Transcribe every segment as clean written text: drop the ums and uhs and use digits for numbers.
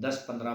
10-15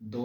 2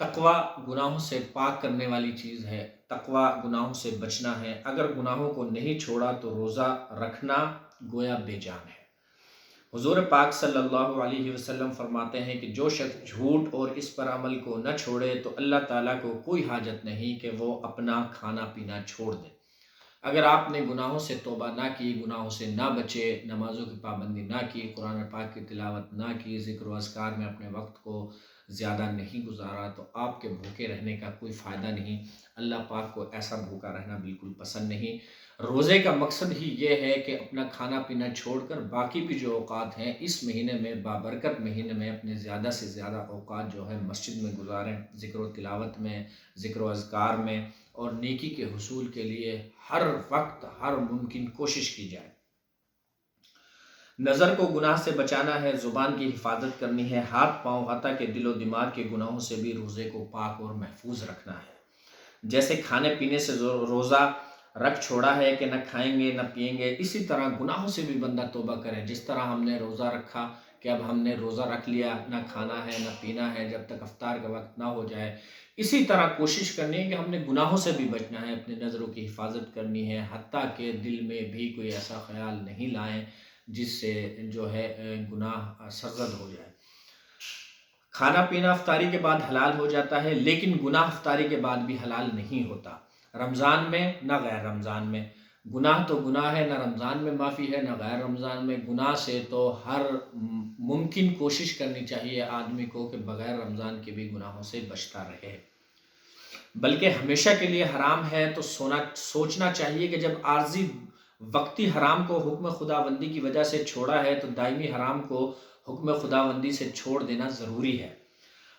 تقوی گناہوں سے پاک کرنے والی چیز ہے، تقوی گناہوں سے بچنا ہے۔ اگر گناہوں کو نہیں چھوڑا تو روزہ رکھنا گویا بے جان ہے۔ حضور پاک صلی اللہ علیہ وسلم فرماتے ہیں کہ جو شخص جھوٹ اور اس پر عمل کو نہ چھوڑے تو اللہ تعالیٰ کو کوئی حاجت نہیں کہ وہ اپنا کھانا پینا چھوڑ دے۔ اگر آپ نے گناہوں سے توبہ نہ کی، گناہوں سے نہ بچے، نمازوں کی پابندی نہ کی، قرآن پاک کی تلاوت نہ کی، ذکر و اذکار میں اپنے وقت کو زیادہ نہیں گزارا، تو آپ کے بھوکے رہنے کا کوئی فائدہ نہیں۔ اللہ پاک کو ایسا بھوکا رہنا بالکل پسند نہیں۔ روزے کا مقصد ہی یہ ہے کہ اپنا کھانا پینا چھوڑ کر باقی بھی جو اوقات ہیں اس مہینے میں، بابرکت مہینے میں، اپنے زیادہ سے زیادہ اوقات جو ہے مسجد میں گزاریں، ذکر و تلاوت میں، ذکر و اذکار میں، اور نیکی کے حصول کے لیے ہر وقت ہر ممکن کوشش کی جائے۔ نظر کو گناہ سے بچانا ہے، زبان کی حفاظت کرنی ہے، ہاتھ پاؤں حتیٰ کہ دل و دماغ کے گناہوں سے بھی روزے کو پاک اور محفوظ رکھنا ہے۔ جیسے کھانے پینے سے روزہ رکھ چھوڑا ہے کہ نہ کھائیں گے نہ پئیں گے، اسی طرح گناہوں سے بھی بندہ توبہ کرے۔ جس طرح ہم نے روزہ رکھا کہ اب ہم نے روزہ رکھ لیا، نہ کھانا ہے نہ پینا ہے جب تک افطار کا وقت نہ ہو جائے، اسی طرح کوشش کرنی ہے کہ ہم نے گناہوں سے بھی بچنا ہے، اپنے نظروں کی حفاظت کرنی ہے، حتیٰ کہ دل میں بھی کوئی ایسا خیال نہیں لائیں جس سے جو ہے گناہ سرزد ہو جائے۔ کھانا پینا افطاری کے بعد حلال ہو جاتا ہے، لیکن گناہ افطاری کے بعد بھی حلال نہیں ہوتا، رمضان میں نہ غیر رمضان میں۔ گناہ تو گناہ ہے، نہ رمضان میں معافی ہے نہ غیر رمضان میں۔ گناہ سے تو ہر ممکن کوشش کرنی چاہیے آدمی کو کہ بغیر رمضان کے بھی گناہوں سے بچتا رہے، بلکہ ہمیشہ کے لیے حرام ہے تو سوچنا چاہیے کہ جب عارضی وقتی حرام کو حکم خداوندی کی وجہ سے چھوڑا ہے تو دائمی حرام کو حکم خداوندی سے چھوڑ دینا ضروری ہے۔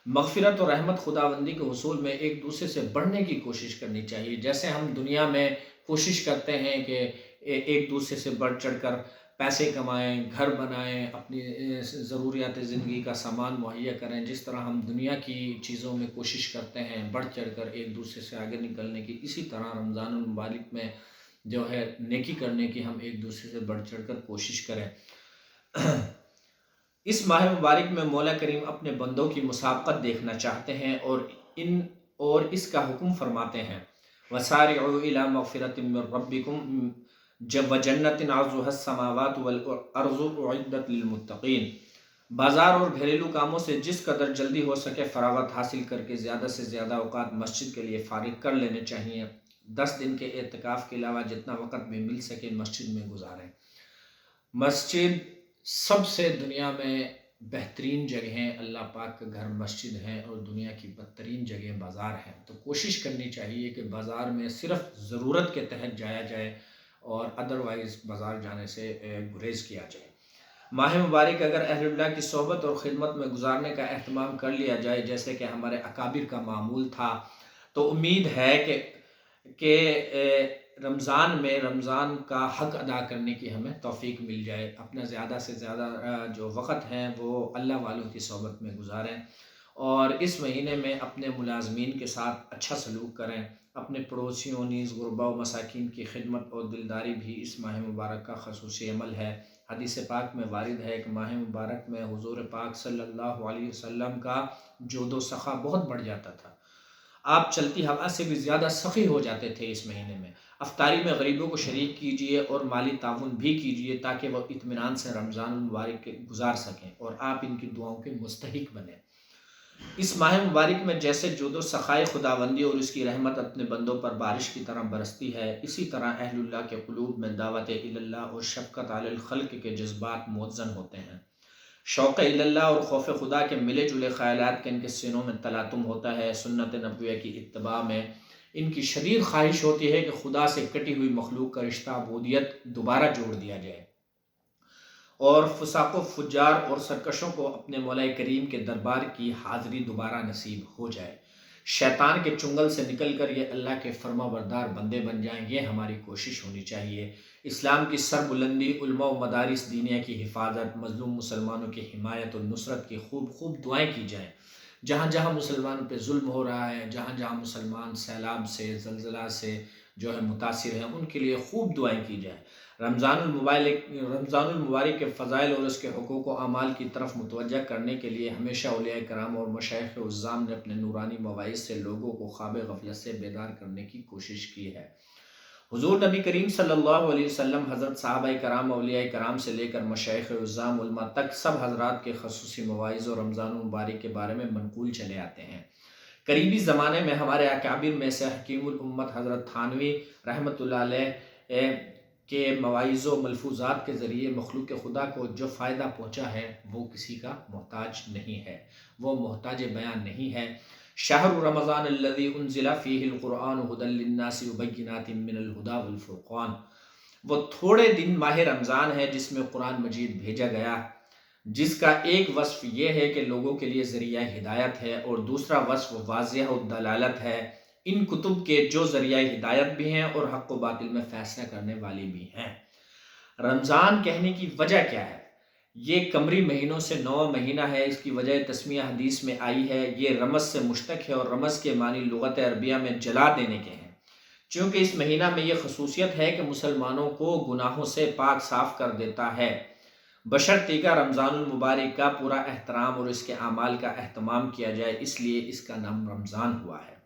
مغفرت اور رحمت خداوندی کے حصول میں ایک دوسرے سے بڑھنے کی کوشش کرنی چاہیے۔ جیسے ہم دنیا میں کوشش کرتے ہیں کہ ایک دوسرے سے بڑھ چڑھ کر پیسے کمائیں، گھر بنائیں، اپنی ضروریات زندگی کا سامان مہیا کریں، جس طرح ہم دنیا کی چیزوں میں کوشش کرتے ہیں بڑھ چڑھ کر ایک دوسرے سے آگے نکلنے کی، اسی طرح رمضان المبارک میں جو ہے نیکی کرنے کی ہم ایک دوسرے سے بڑھ چڑھ کر کوشش کریں۔ اس ماہ مبارک میں مولا کریم اپنے بندوں کی مسابقت دیکھنا چاہتے ہیں اور اس کا حکم فرماتے ہیں، وَسَارِعُوا إِلَىٰ مَغْفِرَةٍ مِّن رَبِّكُمْ وَجَنَّةٍ عَرْضُهَا السَّمَاوَاتُ وَالْأَرْضُ أُعِدَّتْ لِلْمُتَّقِينَ۔ بازار اور گھریلو کاموں سے جس قدر جلدی ہو سکے فراغت حاصل کر کے زیادہ سے زیادہ اوقات مسجد کے لیے فارغ کر لینے چاہیے۔ 10 دن کے اعتکاف کے علاوہ جتنا وقت بھی مل سکے مسجد میں گزاریں۔ مسجد سب سے دنیا میں بہترین جگہیں اللہ پاک کا گھر مسجد ہے، اور دنیا کی بدترین جگہ بازار ہے، تو کوشش کرنی چاہیے کہ بازار میں صرف ضرورت کے تحت جایا جائے اور ادروائز بازار جانے سے گریز کیا جائے۔ ماہ مبارک اگر اہل اللہ کی صحبت اور خدمت میں گزارنے کا اہتمام کر لیا جائے جیسے کہ ہمارے اکابر کا معمول تھا، تو امید ہے کہ رمضان کا حق ادا کرنے کی ہمیں توفیق مل جائے۔ اپنا زیادہ سے زیادہ جو وقت ہیں وہ اللہ والوں کی صحبت میں گزاریں، اور اس مہینے میں اپنے ملازمین کے ساتھ اچھا سلوک کریں، اپنے پڑوسیوں نیز غربا و مساکین کی خدمت اور دلداری بھی اس ماہ مبارک کا خصوصی عمل ہے۔ حدیث پاک میں وارد ہے کہ ماہ مبارک میں حضور پاک صلی اللہ علیہ وسلم کا جود و سخا بہت بڑھ جاتا تھا، آپ چلتی ہوا سے بھی زیادہ سخی ہو جاتے تھے اس مہینے میں۔ افطاری میں غریبوں کو شریک کیجیے اور مالی تعاون بھی کیجیے تاکہ وہ اطمینان سے رمضان المبارک گزار سکیں اور آپ ان کی دعاؤں کے مستحق بنیں۔ اس ماہ مبارک میں جیسے جود و سخائے خداوندی اور اس کی رحمت اپنے بندوں پر بارش کی طرح برستی ہے، اسی طرح اہل اللہ کے قلوب میں دعوت اللہ اور شفقت علی الخلق کے جذبات موزن ہوتے ہیں۔ شوق اللہ اور خوف خدا کے ملے جلے خیالات کے ان کے سینوں میں تلاطم ہوتا ہے۔ سنت نبویہ کی اتباع میں ان کی شدید خواہش ہوتی ہے کہ خدا سے کٹی ہوئی مخلوق کا رشتہ عبودیت دوبارہ جوڑ دیا جائے، اور فساق و فجار اور سرکشوں کو اپنے مولا کریم کے دربار کی حاضری دوبارہ نصیب ہو جائے، شیطان کے چنگل سے نکل کر یہ اللہ کے فرما بردار بندے بن جائیں، یہ ہماری کوشش ہونی چاہیے۔ اسلام کی سربلندی، علماء و مدارس دینیہ کی حفاظت، مظلوم مسلمانوں کی حمایت اور نصرت کی خوب خوب دعائیں کی جائیں۔ جہاں جہاں مسلمانوں پہ ظلم ہو رہا ہے، جہاں جہاں مسلمان سیلاب سے، زلزلہ سے جو ہے متاثر ہیں، ان کے لیے خوب دعائیں کی جائیں۔ رمضان المبارک کے فضائل اور اس کے حقوق و اعمال کی طرف متوجہ کرنے کے لیے ہمیشہ اولیاء کرام اور مشائخ عظام نے اپنے نورانی مواعظ سے لوگوں کو خواب غفلت سے بیدار کرنے کی کوشش کی ہے۔ حضور نبی کریم صلی اللہ علیہ وسلم، حضرت صحابہ کرام، اولیاء کرام سے لے کر مشائخ عظام، علماء تک سب حضرات کے خصوصی مواعظ اور رمضان المبارک کے بارے میں منقول چلے آتے ہیں۔ قریبی زمانے میں ہمارے اکابر میں سے حکیم الامت حضرت تھانوی رحمۃ اللہ علیہ کے مواعظ و ملفوظات کے ذریعے مخلوق خدا کو جو فائدہ پہنچا ہے وہ کسی کا محتاج نہیں ہے، وہ محتاج بیان نہیں ہے۔ شہر رمضان الذی انزل فیہ القرآن ھدی للناس وبینات من الھدی والفرقان، وہ تھوڑے دن ماہ رمضان ہے جس میں قرآن مجید بھیجا گیا، جس کا ایک وصف یہ ہے کہ لوگوں کے لیے ذریعہ ہدایت ہے اور دوسرا وصف واضح الدلالت ہے۔ ان کتب کے جو ذریعہ ہدایت بھی ہیں اور حق و باطل میں فیصلہ کرنے والی بھی ہیں۔ رمضان کہنے کی وجہ کیا ہے؟ یہ قمری مہینوں سے 9 مہینہ ہے، اس کی وجہ تسمیہ حدیث میں آئی ہے۔ یہ رمض سے مشتق ہے اور رمض کے معنی لغت عربیہ میں جلا دینے کے ہیں۔ چونکہ اس مہینہ میں یہ خصوصیت ہے کہ مسلمانوں کو گناہوں سے پاک صاف کر دیتا ہے، بشرطیکہ رمضان المبارک کا پورا احترام اور اس کے اعمال کا اہتمام کیا جائے، اس لیے اس کا نام رمضان ہوا ہے۔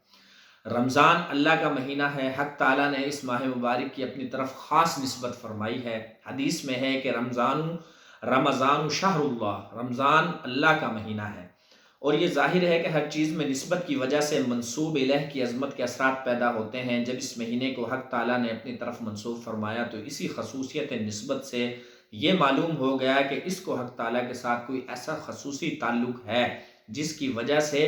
رمضان اللہ کا مہینہ ہے، حق تعالیٰ نے اس ماہ مبارک کی اپنی طرف خاص نسبت فرمائی ہے۔ حدیث میں ہے کہ رمضان شہر اللہ، رمضان اللہ کا مہینہ ہے، اور یہ ظاہر ہے کہ ہر چیز میں نسبت کی وجہ سے منسوب الہ کی عظمت کے اثرات پیدا ہوتے ہیں۔ جب اس مہینے کو حق تعالیٰ نے اپنی طرف منسوب فرمایا تو اسی خصوصیت نسبت سے یہ معلوم ہو گیا کہ اس کو حق تعالیٰ کے ساتھ کوئی ایسا خصوصی تعلق ہے جس کی وجہ سے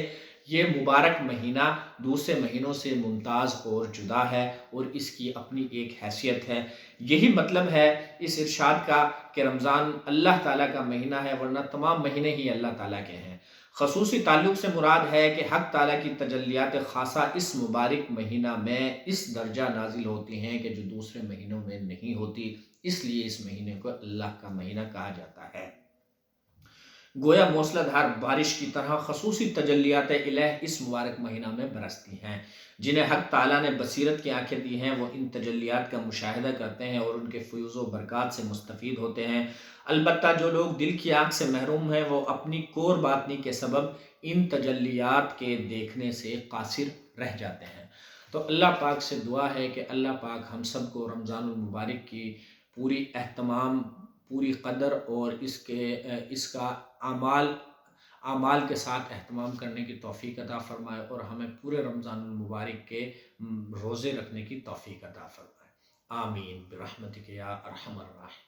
یہ مبارک مہینہ دوسرے مہینوں سے ممتاز اور جدا ہے اور اس کی اپنی ایک حیثیت ہے۔ یہی مطلب ہے اس ارشاد کا کہ رمضان اللہ تعالیٰ کا مہینہ ہے، ورنہ تمام مہینے ہی اللہ تعالیٰ کے ہیں۔ خصوصی تعلق سے مراد ہے کہ حق تعالیٰ کی تجلیات خاصہ اس مبارک مہینہ میں اس درجہ نازل ہوتی ہیں کہ جو دوسرے مہینوں میں نہیں ہوتی، اس لیے اس مہینے کو اللہ کا مہینہ کہا جاتا ہے۔ گویا موسلا دھار بارش کی طرح خصوصی تجلیات الہ اس مبارک مہینہ میں برستی ہیں۔ جنہیں حق تعالیٰ نے بصیرت کی آنکھیں دی ہیں وہ ان تجلیات کا مشاہدہ کرتے ہیں اور ان کے فیوز و برکات سے مستفید ہوتے ہیں۔ البتہ جو لوگ دل کی آنکھ سے محروم ہیں وہ اپنی کور باطنی کے سبب ان تجلیات کے دیکھنے سے قاصر رہ جاتے ہیں۔ تو اللہ پاک سے دعا ہے کہ اللہ پاک ہم سب کو رمضان المبارک کی پوری اہتمام، پوری قدر اور اس کا اعمال کے ساتھ اہتمام کرنے کی توفیق عطا فرمائے اور ہمیں پورے رمضان المبارک کے روزے رکھنے کی توفیق عطا فرمائے۔ آمین برحمتک یا ارحم الراحمین۔